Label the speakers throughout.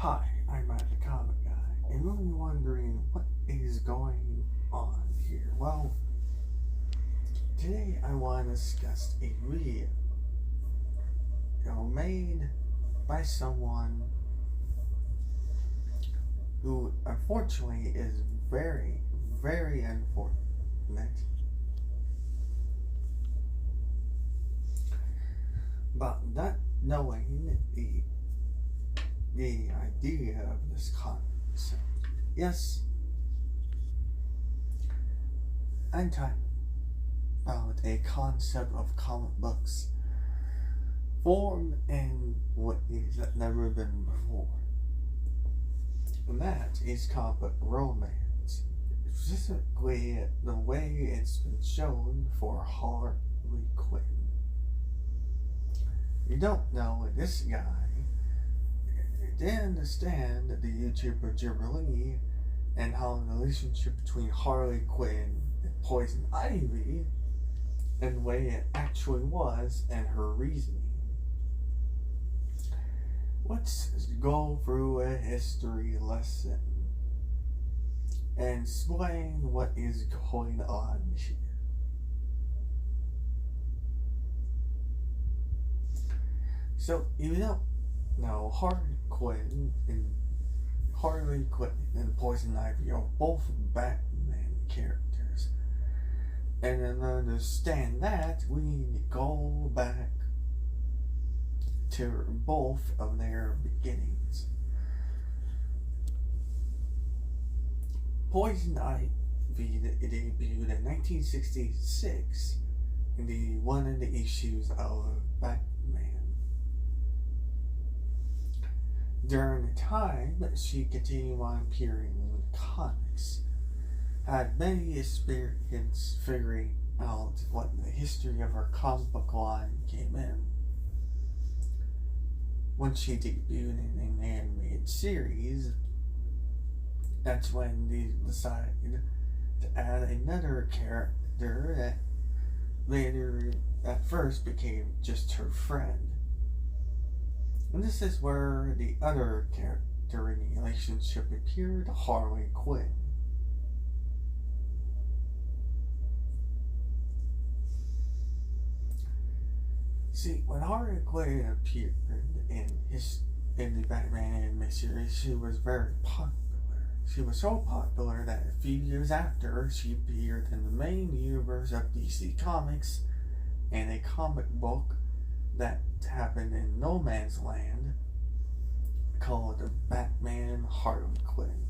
Speaker 1: Hi, I'm Matt the Comic Guy, and you're wondering what is going on here. Well, today I want to discuss a video, made by someone who unfortunately is very, very unfortunate about not knowing the idea of this concept. Yes, I'm talking about a concept of comic books formed in ways that never been before. And that is comic book romance. Specifically, the way it's been shown for Harley Quinn. You don't know this guy didn't understand the YouTuber Jubilee and how the relationship between Harley Quinn and Poison Ivy and the way it actually was and her reasoning. Let's go through a history lesson and explain what is going on here. So, you don't know, Harley Quinn and Poison Ivy are both Batman characters. And to understand that, we need to go back to both of their beginnings. Poison Ivy debuted in 1966 in one of the issues of Batman. During the time that she continued on appearing in the comics, had many experience figuring out what the history of her comic book line came in. When she debuted in an animated series, that's when they decided to add another character that later, at first, became just her friend. And this is where the other character in the relationship appeared, Harley Quinn. See, when Harley Quinn appeared in the Batman anime series, she was very popular. She was so popular that a few years after, she appeared in the main universe of DC Comics in a comic book that happened in No Man's Land called Batman Harley Quinn.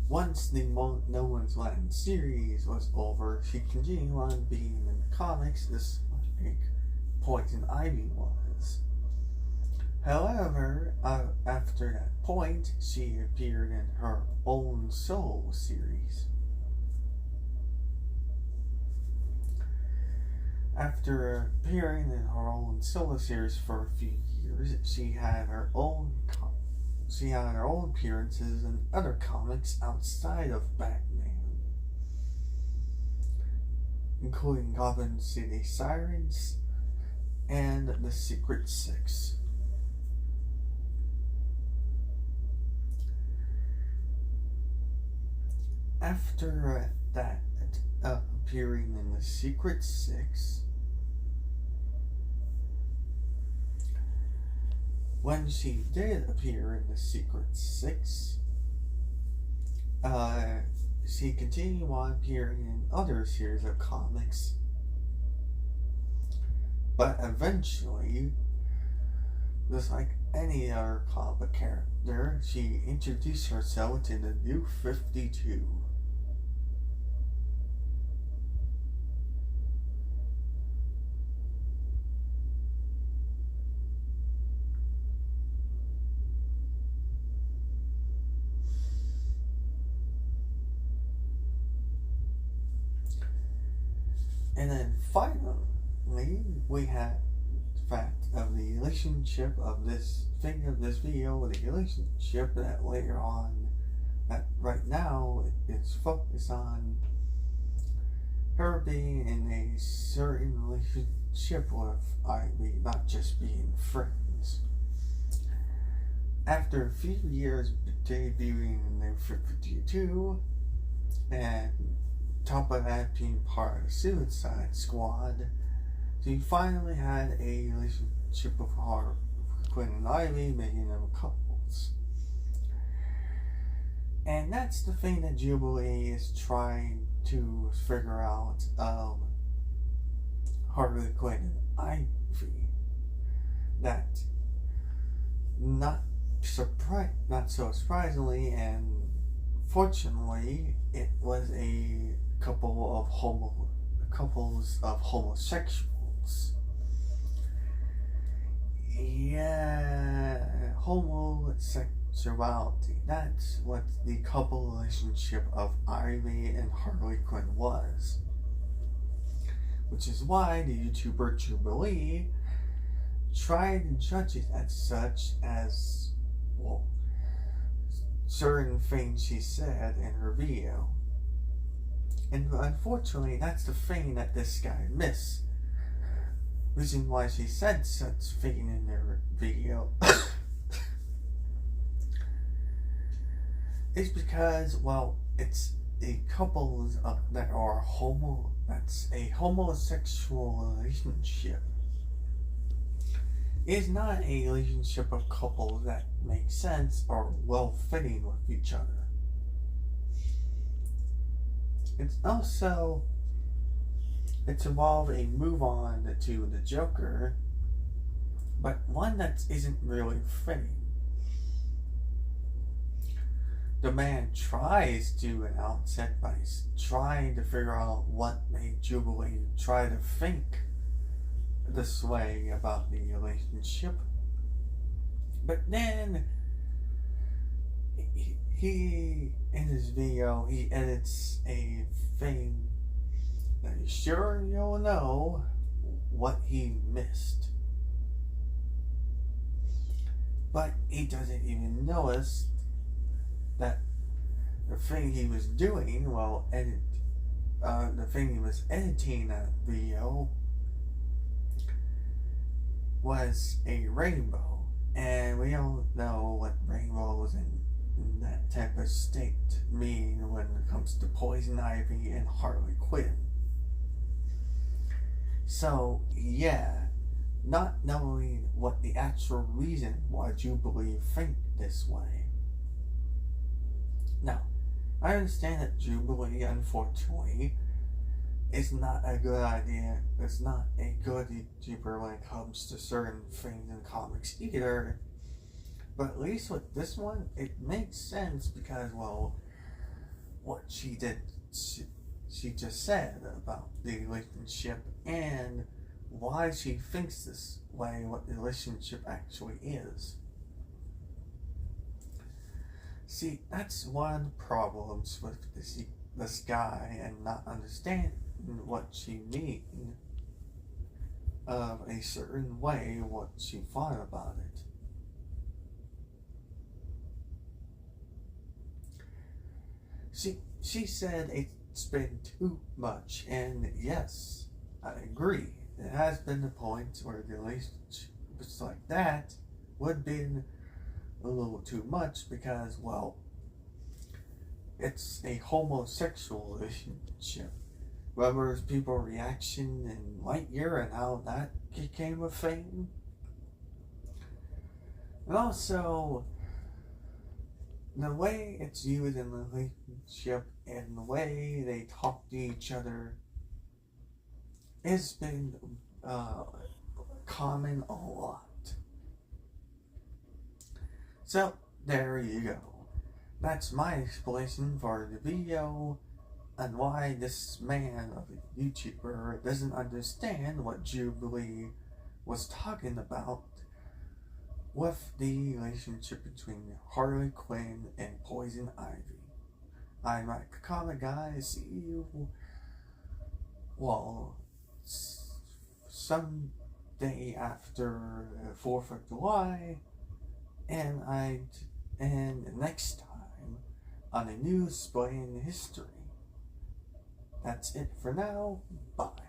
Speaker 1: Once the No Man's Land series was over, she continued on being in the comics just like Poison Ivy was. However, after that point, she appeared in her own solo series. After appearing in her own solo series for a few years, she had her own appearances in other comics outside of Batman, including Gotham City Sirens and The Secret Six. After that, appearing in The Secret Six, when she did appear in The Secret Six, she continued on appearing in other series of comics, but eventually, just like any other comic character, she introduced herself to the New 52. And then finally, we had the fact of the relationship of this video, the relationship that later on, that right now is focused on her being in a certain relationship with Ivy, not just being friends. After a few years debuting in the 52, and top of that being part of the Suicide Squad, she finally had a relationship with Quinn and Ivy, making them couples. And that's the thing that Jubilee is trying to figure out of Harley Quinn and Ivy. That not so surprisingly, and fortunately, it was a couples of homosexuals. Yeah, homosexuality. That's what the couple relationship of Ivy and Harley Quinn was. Which is why the YouTuber Jubilee tried to judge it as such as, well, certain things she said in her video. And unfortunately, that's the thing that this guy missed. Reason why she said such thing in her video is because, well, it's a couple that are that's a homosexual relationship. It's not a relationship of couples that make sense or well fitting with each other. It's involved a move on to the Joker, but one that isn't really fitting. The man tries to announce it by trying to figure out what made Jubilee try to think this way about the relationship. But then he in his video, he edits a thing that he's sure you'll know what he missed. But he doesn't even notice that the thing he was doing the thing he was editing that video was a rainbow. And we all know what rainbows in that type of state mean when it comes to Poison Ivy and Harley Quinn. So, yeah, not knowing what the actual reason why Jubilee think this way. Now, I understand that Jubilee, unfortunately, is not a good idea. It's not a good YouTuber when it comes to certain things in comics either. But at least with this one, it makes sense because, well, what she did, she just said about the relationship and why she thinks this way, what the relationship actually is. See, that's one of the problems with this guy and not understanding what she means of a certain way, what she thought about it. She said it's been too much, and yes, I agree. It has been the point where the relationships like that would have been a little too much because, well, it's a homosexual relationship. Whether it's people's reaction in Lightyear and how that became a thing. And also, the way it's used in the relationship and the way they talk to each other has been common a lot. So, there you go. That's my explanation for the video and why this man of a YouTuber doesn't understand what Jubilee was talking about with the relationship between Harley Quinn and Poison Ivy. I'm Mike Comic Guys. See you, well, some day after the 4th of July, and next time on a new Explain History. That's it for now. Bye.